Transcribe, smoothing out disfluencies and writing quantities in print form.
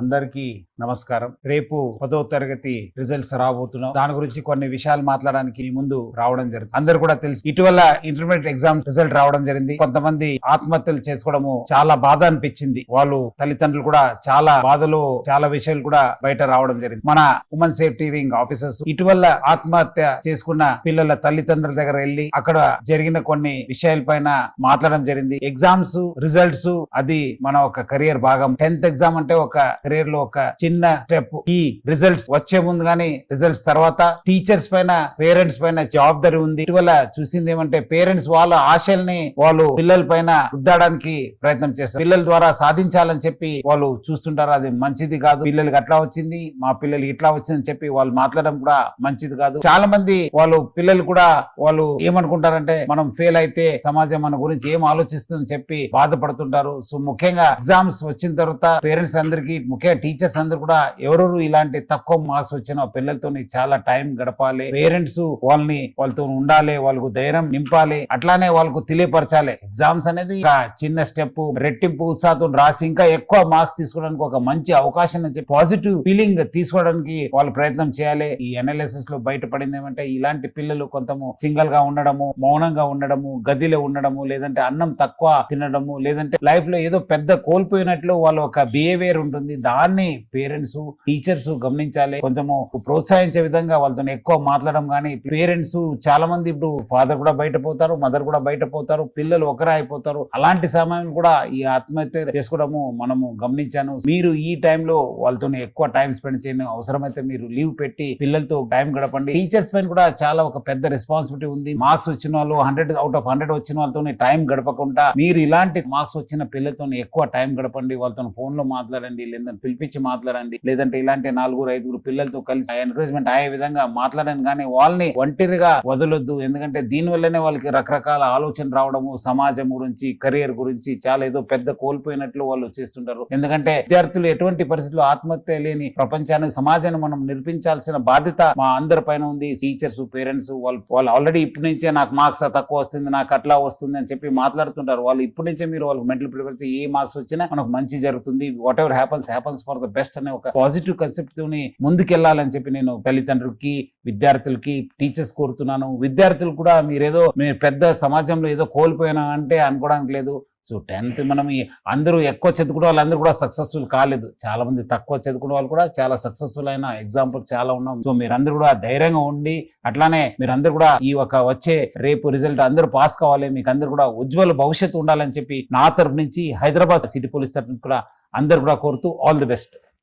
అందరికీ నమస్కారం. రేపు 10వ తరగతి రిజల్ట్స్ రాబోతున్నాం. దాని గురించి కొన్ని విషయాలు మాట్లాడడానికి మీ ముందు రావడం జరిగింది. అందరు కూడా తెలుసు, ఇటీవల ఇంటర్మీడియట్ ఎగ్జామ్ రిజల్ట్ రావడం జరిగింది. కొంతమంది ఆత్మహత్యలు చేసుకోవడము చాలా బాధ అనిపించింది. వాళ్ళు తల్లిదండ్రులు కూడా చాలా బాధలు, చాలా విషయాలు కూడా బయట రావడం జరిగింది. మన ఉమెన్ సేఫ్టీ వింగ్ ఆఫీసర్స్ ఇటీవల ఆత్మహత్య చేసుకున్న పిల్లల తల్లిదండ్రుల దగ్గర వెళ్ళి అక్కడ జరిగిన కొన్ని విషయాల పైన మాట్లాడడం జరిగింది. ఎగ్జామ్స్ రిజల్ట్స్ అది మన ఒక కెరియర్ భాగం. 10th ఎగ్జామ్ అంటే ఒక కెరీర్ లో ఒక చిన్న స్టెప్. ఈ రిజల్ట్స్ వచ్చే ముందు గానీ రిజల్ట్స్ తర్వాత టీచర్స్ పైన, పేరెంట్స్ పైన జవాబుదారీ ఉంది. ఇటీవల చూసింది ఏమంటే పేరెంట్స్ వాళ్ళ ఆశల్ని వాళ్ళు పిల్లల పైన రుద్దడానికి ప్రయత్నం చేస్తారు. పిల్లల ద్వారా సాధించాలని చెప్పి వాళ్ళు చూస్తుంటారు. అది మంచిది కాదు. పిల్లలకి అట్లా వచ్చింది, మా పిల్లలకి ఇట్లా వచ్చిందని చెప్పి వాళ్ళు మాట్లాడడం కూడా మంచిది కాదు. చాలా మంది వాళ్ళు పిల్లలు కూడా వాళ్ళు ఏమనుకుంటారంటే మనం ఫెయిల్ అయితే సమాజం మన గురించి ఏం ఆలోచిస్తుందని చెప్పి బాధపడుతుంటారు. సో ముఖ్యంగా ఎగ్జామ్స్ వచ్చిన తర్వాత పేరెంట్స్ అందరికి, ముఖ్యంగా టీచర్స్ అందరు కూడా ఎవరెవరు ఇలాంటి తక్కువ మార్క్స్ వచ్చిన పిల్లలతో చాలా టైం గడపాలి. పేరెంట్స్ వాళ్ళతో ఉండాలి, వాళ్ళకు ధైర్యం నింపాలి, అట్లానే వాళ్ళకు తెలియపరచాలి. ఎగ్జామ్స్ అనేది ఒక చిన్న స్టెప్. రెట్టింపు ఉత్సాహంతో రాసి ఇంకా ఎక్కువ మార్క్స్ తీసుకోవడానికి ఒక మంచి అవకాశం అని చెప్పి పాజిటివ్ ఫీలింగ్ తీసుకోవడానికి వాళ్ళు ప్రయత్నం చేయాలి. ఈ అనాలిసిస్ లో బయటపడింది ఏమంటే ఇలాంటి పిల్లలు కొంతము సింగిల్ గా ఉండడము, మౌనంగా ఉండడము, గదిలో ఉండడము, లేదంటే అన్నం తక్కువ తినడము, లేదంటే లైఫ్ లో ఏదో పెద్ద కోల్పోయినట్లు వాళ్ళ ఒక బిహేవియర్ ఉంటుంది. దాన్ని పేరెంట్స్, టీచర్స్ గమనించాలి. కొంచెము ప్రోత్సహించే విధంగా వాళ్ళతో ఎక్కువ మాట్లాడడం. కానీ పేరెంట్స్ చాలా మంది ఇప్పుడు ఫాదర్ కూడా బయట పోతారు, మదర్ కూడా బయట పోతారు, పిల్లలు ఒకరే అయిపోతారు. అలాంటి సమయం కూడా ఈ ఆత్మహత్య చేసుకోవడము మనము గమనించాను. మీరు ఈ టైంలో వాళ్ళతో ఎక్కువ టైం స్పెండ్ చేయండి. అవసరమైతే మీరు లీవ్ పెట్టి పిల్లలతో టైం గడపండి. టీచర్స్ పైన కూడా చాలా ఒక పెద్ద రెస్పాన్సిబిలిటీ ఉంది. మార్క్స్ వచ్చిన వాళ్ళు 100 out of 100 వచ్చిన వాళ్ళతో టైం గడపకుండా మీరు ఇలాంటి మార్క్స్ వచ్చిన పిల్లలతో ఎక్కువ టైం గడపండి. వాళ్ళతో ఫోన్ లో మాట్లాడండి, లేదంటే పిలిపించి మాట్లాడండి, లేదంటే ఇలాంటి 4-5 పిల్లలతో కలిసి ఎంకరేజ్మెంట్ అయ్యే విధంగా మాట్లాడండి. కానీ వాళ్ళని ఒంటరిగా వదలొద్దు. ఎందుకంటే దీని వల్లనే వాళ్ళకి రకరకాల ఆలోచన రావడము, సమాజం గురించి, కెరియర్ గురించి చాలా ఏదో పెద్ద కోల్పోయినట్లు వాళ్ళు చేస్తుంటారు. ఎందుకంటే విద్యార్థులు ఎటువంటి పరిస్థితుల్లో ఆత్మహత్య లేని ప్రపంచాన్ని, సమాజాన్ని మనం నిర్మించాల్సిన బాధ్యత మా అందరి పైన ఉంది. టీచర్స్, పేరెంట్స్ వాళ్ళు ఆల్రెడీ ఇప్పటి నుంచే నాకు మార్క్స్ తక్కువ వస్తుంది, నాకు అట్లా వస్తుంది అని చెప్పి మాట్లాడుతుంటారు. వాళ్ళు ఇప్పటి నుంచే మీరు వాళ్ళకి మెంటల్ ప్రిపేర్ చేసి ఏ మార్క్స్ వచ్చినా మనకు మంచి జరుగుతుంది, what ever happens for the best అనే ఒక పాజిటివ్ కాన్సెప్ట్ తోని ముందుకెళ్లాలని చెప్పి నేను తల్లిదండ్రులకి, విద్యార్థులకి, టీచర్స్ కోరుతున్నాను. విద్యార్థులు కూడా మీరు పెద్ద సమాజంలో ఏదో కోల్పోయినా అంటే అనుకోవడానికి లేదు. సో 10th మనం అందరూ ఎక్కువ చదువుకునే వాళ్ళందరూ కూడా సక్సెస్ఫుల్ కాలేదు. చాలా మంది తక్కువ చదువుకునే వాళ్ళు కూడా చాలా సక్సెస్ఫుల్ అయిన ఎగ్జాంపుల్ చాలా ఉన్నాం. సో మీరందరూ కూడా ధైర్యంగా ఉండి, అట్లానే మీరందరూ కూడా ఈ ఒక వచ్చే రేపు రిజల్ట్ అందరూ పాస్ కావాలి, మీకు అందరూ కూడా ఉజ్వల భవిష్యత్తు ఉండాలని చెప్పి నా తరఫు నుంచి, హైదరాబాద్ సిటీ పోలీస్ తరఫు కూడా అందరు కూడా కోరుతూ ఆల్ ది బెస్ట్.